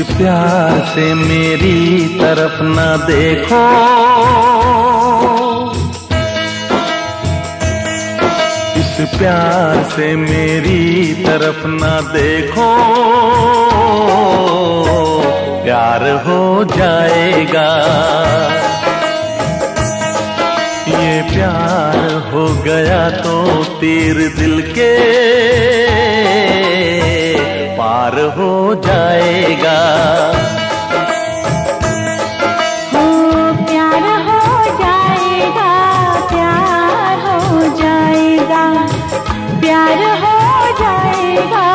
प्यार से मेरी तरफ ना देखो, इस प्यार से मेरी तरफ ना देखो, प्यार हो जाएगा। ये प्यार हो गया तो तीर दिल के पार हो जाएगा। हो प्यार हो जाएगा, प्यार हो जाएगा, प्यार हो जाएगा,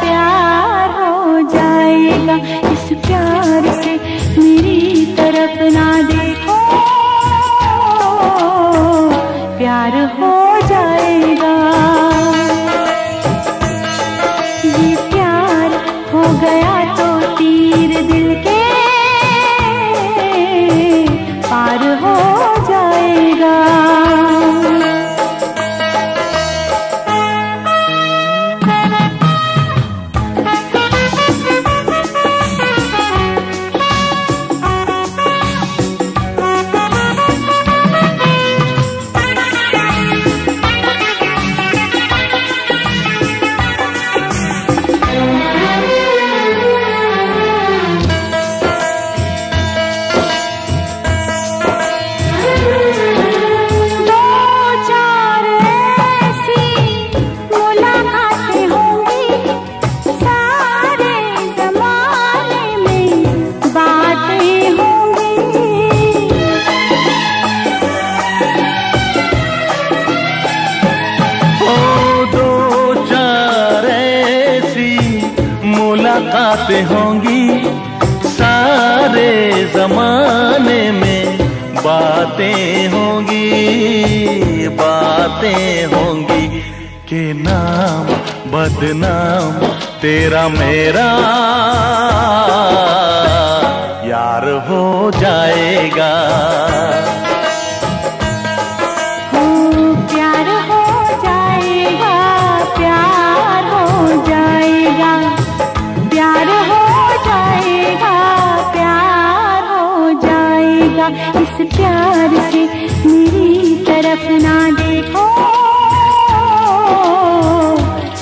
प्यार हो जाएगा। इस प्यार से मेरी तरफ ना देखो, प्यार हो जाएगा। ये प्यार हो गया तो तीर दिल के पार हो जाएगा। मुलाकातें होंगी, सारे जमाने में बातें होंगी, बातें होंगी कि नाम बदनाम तेरा मेरा यार हो जाएगा। प्यार हो जाएगा, प्यार हो जाएगा, प्यार हो जाएगा, प्यार हो जाएगा। इस प्यार से मेरी तरफ ना देखो,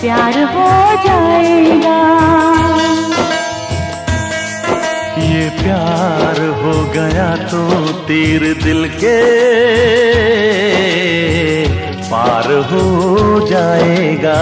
प्यार हो जाएगा। ये प्यार हो गया तो तीर दिल के पार हो जाएगा।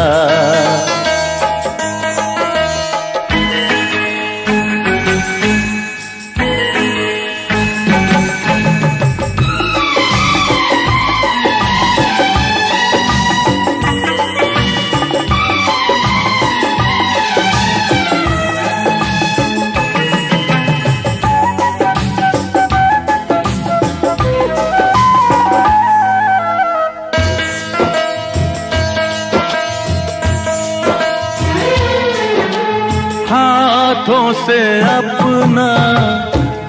हाथों से अपना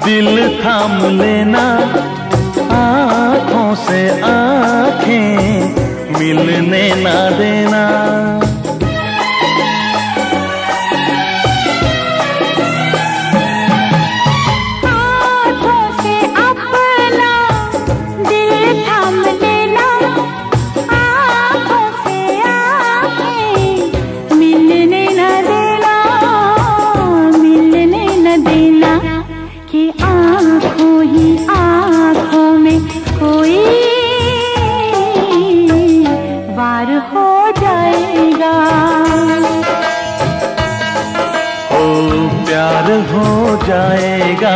दिल थाम लेना, आँखों से आँखें मिलने ना देना। हाथों से अपना दिल थाम लेना, आँखों से आँखें मिलने ना देना, मिलने न देना कि आँखों ही आँखों में कोई वार हो जाएगा। ओ प्यार हो जाएगा,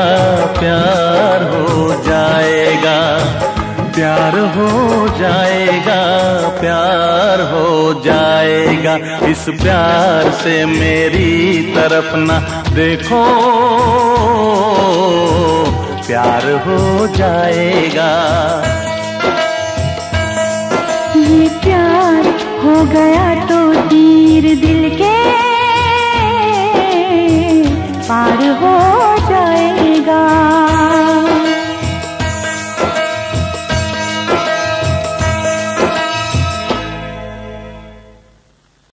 प्यार हो जाएगा, प्यार हो जाएगा, प्यार हो जाएगा। इस प्यार से मेरी तरफ ना देखो, प्यार हो जाएगा। ये प्यार हो गया